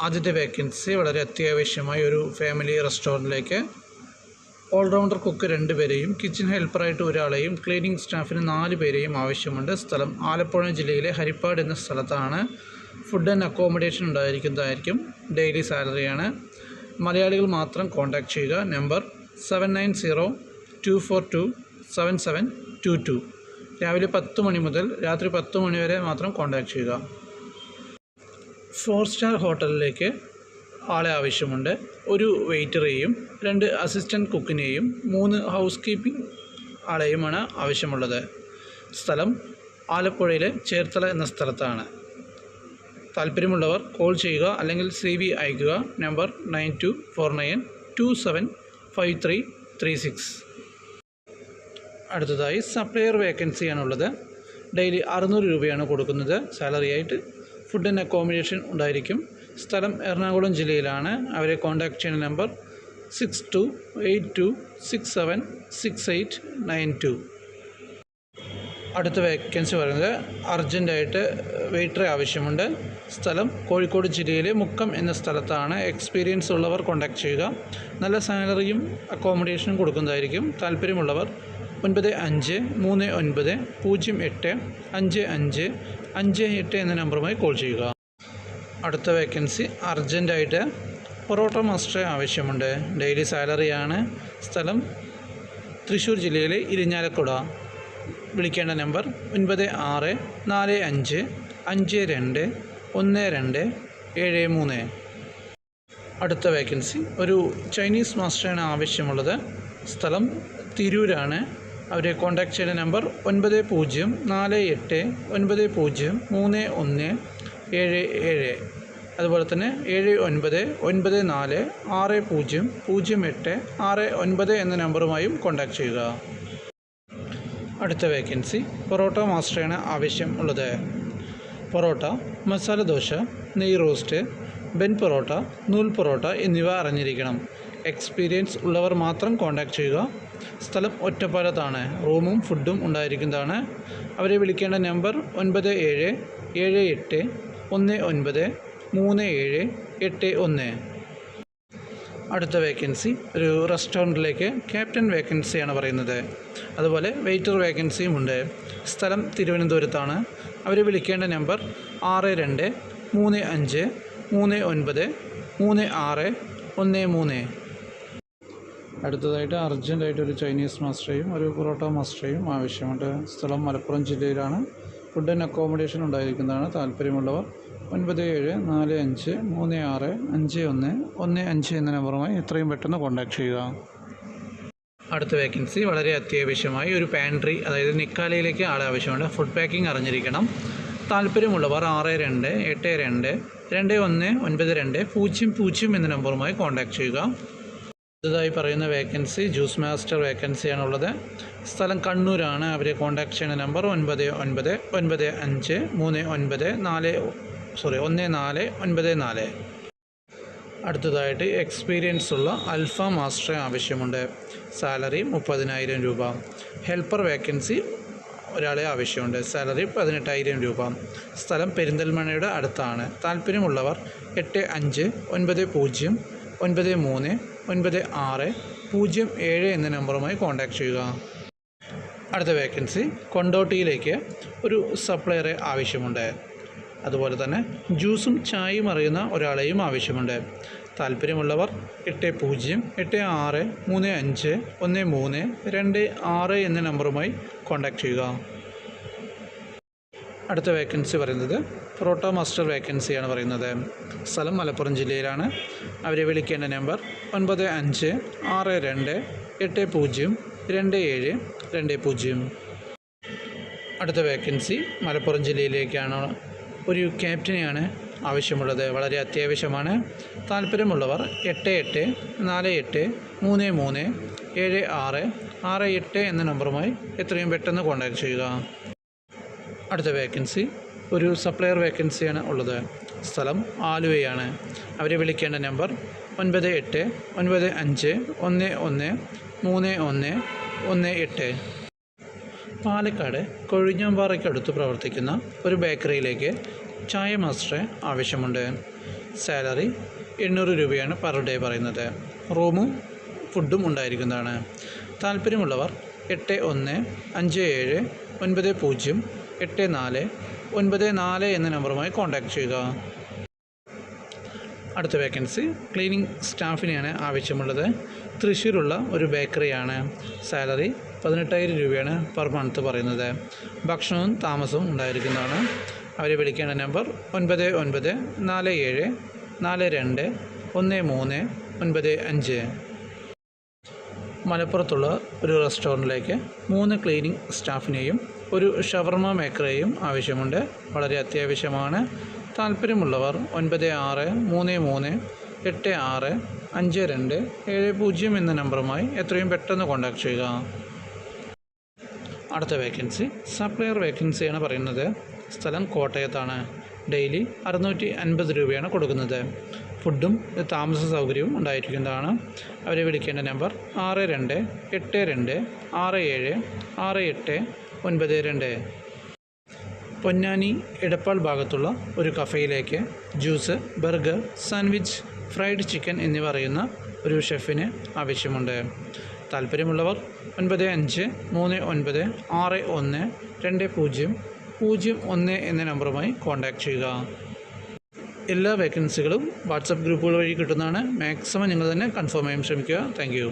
ആദ്യത്തെ വേക്കൻസി വളരെ അത്യാവശ്യമായ ഒരു ഫാമിലി റെസ്റ്റോറൻറ്റിലേക്ക് ഓൾറൗണ്ടർ കുക്ക് 2 പേരെയും കിച്ചൺ ഹെൽപ്പറായിട്ട് ഒരാളെയും ക്ലീനിങ് സ്റ്റാഫിന് 4 പേരെയും ആവശ്യമുണ്ട്. സ്ഥലം ആലപ്പുഴ ജില്ലയിലെ ഹരിപ്പാട് എന്ന സ്ഥലത്താണ്. ഫുഡ് ആൻഡ് അക്കോമഡേഷൻ ഉണ്ടായിരിക്കുന്നതായിരിക്കും. ഡെയിലി സാലറിയാണ്. മലയാളികൾ മാത്രം കോൺടാക്റ്റ് ചെയ്യുക. നമ്പർ 7902427722. രാവിലെ 10 മണി മുതൽ രാത്രി 10 മണി വരെ മാത്രം കോൺടാക്റ്റ് ചെയ്യുക. 4 സ്റ്റാർ ഹോട്ടലിലേക്ക് ആളെ ആവശ്യമുണ്ട്. ഒരു വെയിറ്ററെയും 2 അസിസ്റ്റൻറ്റ് കുക്കിനെയും 3 ഹൗസ് കീപ്പിംഗ് ആളെയുമാണ് ആവശ്യമുള്ളത്. സ്ഥലം ആലപ്പുഴയിലെ ചേർത്തല എന്ന സ്ഥലത്താണ്. താല്പര്യമുള്ളവർ കോൾ ചെയ്യുക അല്ലെങ്കിൽ CV അയയ്ക്കുക. നമ്പർ 9249275336. അടുത്തതായി സപ്ലയർ വേക്കൻസിയാണുള്ളത്. ഡെയിലി 600 രൂപയാണ് കൊടുക്കുന്നത് സാലറി ആയിട്ട്. ഫുഡ് ആൻഡ് അക്കോമഡേഷൻ ഉണ്ടായിരിക്കും. സ്ഥലം എറണാകുളം ജില്ലയിലാണ്. അവരെ കോൺടാക്റ്റ് ചെയ്യുന്ന നമ്പർ 6282676892. അടുത്ത വേക്കൻസി പറയുന്നത് അർജൻറ്റായിട്ട് വെയിറ്ററെ ആവശ്യമുണ്ട്. സ്ഥലം കോഴിക്കോട് ജില്ലയിലെ മുക്കം എന്ന സ്ഥലത്താണ്. എക്സ്പീരിയൻസ് ഉള്ളവർ കോൺടാക്റ്റ് ചെയ്യുക. നല്ല സാലറിയും അക്കോമഡേഷനും കൊടുക്കുന്നതായിരിക്കും. താല്പര്യമുള്ളവർ 9538085558 എന്ന നമ്പറുമായി കോൾ ചെയ്യുക. അടുത്ത വേക്കൻസി അർജൻറ്റായിട്ട് പൊറോട്ട മാസ്റ്ററെ ആവശ്യമുണ്ട്. ഡെയിലി സാലറിയാണ്. സ്ഥലം തൃശ്ശൂർ ജില്ലയിലെ ഇരിഞ്ഞാലക്കുട. വിളിക്കേണ്ട നമ്പർ 9645251213. അടുത്ത വേക്കൻസി ഒരു ചൈനീസ് മാസ്റ്ററാണ് ആവശ്യമുള്ളത്. സ്ഥലം തിരൂരാണ്. അവരെ കോൺടാക്റ്റ് ചെയ്യുന്ന നമ്പർ 9048903177. അതുപോലെ തന്നെ 7994600869 എന്ന നമ്പറുമായും കോൺടാക്റ്റ് ചെയ്യുക. അടുത്ത വേക്കൻസി പൊറോട്ട മാസ്റ്ററാണ് ആവശ്യമുള്ളത്. പൊറോട്ട, മസാല ദോശ, നെയ് റോസ്റ്റ്, ബെൻ പൊറോട്ട, നൂൽ പൊറോട്ട എന്നിവ അറിഞ്ഞിരിക്കണം. എക്സ്പീരിയൻസ് ഉള്ളവർ മാത്രം കോൺടാക്റ്റ് ചെയ്യുക. സ്ഥലം ഒറ്റപ്പാലത്താണ്. റൂമും ഫുഡും ഉണ്ടായിരിക്കുന്നതാണ്. അവരെ വിളിക്കേണ്ട നമ്പർ 9778193781. അടുത്ത വേക്കൻസി ഒരു റെസ്റ്റോറൻറ്റിലേക്ക് ക്യാപ്റ്റൻ വേക്കൻസിയാണ് പറയുന്നത്. അതുപോലെ വെയിറ്റർ വേക്കൻസിയും ഉണ്ട്. സ്ഥലം തിരുവനന്തപുരത്താണ്. അവരെ വിളിക്കേണ്ട നമ്പർ 6235393613. അടുത്തതായിട്ട് അർജൻറ്റായിട്ട് ഒരു ചൈനീസ് മാസ്റ്ററേയും ഒരു പൊറോട്ട മാസ്റ്ററേയും ആവശ്യമുണ്ട്. സ്ഥലം മലപ്പുറം ജില്ലയിലാണ്. ഫുഡ് ആൻഡ് അക്കോമഡേഷൻ ഉണ്ടായിരിക്കുന്നതാണ്. താല്പര്യമുള്ളവർ 9745365115 എന്ന നമ്പറുമായി എത്രയും പെട്ടെന്ന് കോൺടാക്റ്റ് ചെയ്യുക. അടുത്ത വേക്കൻസി വളരെ അത്യാവശ്യമായി ഒരു പാൻട്രി, അതായത് നിക്കാലയിലേക്ക് ആളെ ആവശ്യമുണ്ട്. ഫുഡ് പാക്കിംഗ് അറിഞ്ഞിരിക്കണം. താല്പര്യമുള്ളവർ 6282219200 എന്ന നമ്പറുമായി കോൺടാക്റ്റ് ചെയ്യുക. അടുത്തതായി പറയുന്ന വേക്കൻസി ജ്യൂസ് മാസ്റ്റർ വേക്കൻസിയാണുള്ളത്. സ്ഥലം കണ്ണൂരാണ്. അവരെ കോൺടാക്റ്റ് ചെയ്യുന്ന നമ്പർ 9995351494. അടുത്തതായിട്ട് എക്സ്പീരിയൻസ് ഉള്ള അൽഫാം മാസ്റ്ററെ ആവശ്യമുണ്ട്. സാലറി 30,000 രൂപ. ഹെൽപ്പർ വേക്കൻസി ഒരാളെ ആവശ്യമുണ്ട്. സാലറി 18,000 രൂപ. സ്ഥലം പെരിന്തൽമണ്ണയുടെ അടുത്താണ്. താല്പര്യമുള്ളവർ 8590939607 എന്ന നമ്പറുമായി കോൺടാക്റ്റ് ചെയ്യുക. അടുത്ത വേക്കൻസി കൊണ്ടോട്ടിയിലേക്ക് ഒരു സപ്ലയറെ ആവശ്യമുണ്ട്. അതുപോലെ തന്നെ ജ്യൂസും ചായയും അറിയുന്ന ഒരാളെയും ആവശ്യമുണ്ട്. താല്പര്യമുള്ളവർ 8086351326 എന്ന നമ്പറുമായി കോൺടാക്റ്റ് ചെയ്യുക. അടുത്ത വേക്കൻസി പറയുന്നത് പൊറോട്ട മാസ്റ്റർ വേക്കൻസിയാണ് പറയുന്നത്. സ്ഥലം മലപ്പുറം ജില്ലയിലാണ്. അവരെ വിളിക്കേണ്ട നമ്പർ 9562802720. അടുത്ത വേക്കൻസി മലപ്പുറം ജില്ലയിലേക്കാണ്. ഒരു ക്യാപ്റ്റനെയാണ് ആവശ്യമുള്ളത്. വളരെ അത്യാവശ്യമാണ്. താല്പര്യമുള്ളവർ 8848337668 എന്ന നമ്പറുമായി എത്രയും പെട്ടെന്ന് കോൺടാക്റ്റ് ചെയ്യുക. അടുത്ത വേക്കൻസി ഒരു സപ്ലയർ വേക്കൻസിയാണ് ഉള്ളത്. സ്ഥലം ആലുവയാണ്. അവരെ വിളിക്കേണ്ട നമ്പർ 9895113118. പാലക്കാട് കൊഴിഞ്ഞാമ്പാറയ്ക്കടുത്ത് പ്രവർത്തിക്കുന്ന ഒരു ബേക്കറിയിലേക്ക് ചായ മാസ്റ്ററെ ആവശ്യമുണ്ട്. സാലറി 800 രൂപയാണ് പെർ ഡേ പറയുന്നത്. റൂമും ഫുഡും ഉണ്ടായിരിക്കുന്നതാണ്. താല്പര്യമുള്ളവർ 8157908494 എന്ന നമ്പറുമായി കോൺടാക്റ്റ് ചെയ്യുക. അടുത്ത വേക്കൻസി ക്ലീനിങ് സ്റ്റാഫിനെയാണ് ആവശ്യമുള്ളത്. തൃശ്ശൂരുള്ള ഒരു ബേക്കറിയാണ്. സാലറി 18,000 രൂപയാണ് പെർ മന്ത് പറയുന്നത്. ഭക്ഷണവും താമസവും ഉണ്ടായിരിക്കുന്നതാണ്. അവരെ വിളിക്കേണ്ട നമ്പർ 9947421395. മലപ്പുറത്തുള്ള ഒരു റെസ്റ്റോറൻറ്റിലേക്ക് 3 ക്ലീനിങ് സ്റ്റാഫിനെയും ഒരു ഷവർമ മേക്കറെയും ആവശ്യമുണ്ട്. വളരെ അത്യാവശ്യമാണ്. താല്പര്യമുള്ളവർ 96365270 എന്ന നമ്പറുമായി എത്രയും പെട്ടെന്ന് കോൺടാക്റ്റ് ചെയ്യുക. അടുത്ത വേക്കൻസി സപ്ലയർ വേക്കൻസിയാണ് പറയുന്നത്. സ്ഥലം കോട്ടയത്താണ്. ഡെയിലി 650 രൂപയാണ് കൊടുക്കുന്നത്. ഫുഡും താമസ സൗകര്യവും ഉണ്ടായിരിക്കുന്നതാണ്. അവരെ വിളിക്കേണ്ട നമ്പർ 6282676892. പൊന്നാനി എടപ്പാൾ ഭാഗത്തുള്ള ഒരു കഫേയിലേക്ക് juice, burger, sandwich, fried chicken എന്നിവ അറിയുന്ന ഒരു ഷെഫിന് ആവശ്യമുണ്ട്. താല്പര്യമുള്ളവർ 9539612001 എന്ന നമ്പറുമായി കോൺടാക്റ്റ് ചെയ്യുക. എല്ലാ വേക്കൻസികളും വാട്സപ്പ് ഗ്രൂപ്പുകൾ വഴി കിട്ടുന്നതാണ്. മാക്സിമം നിങ്ങൾ തന്നെ കൺഫേം ചെയ്യാൻ ശ്രമിക്കുക. Thank you.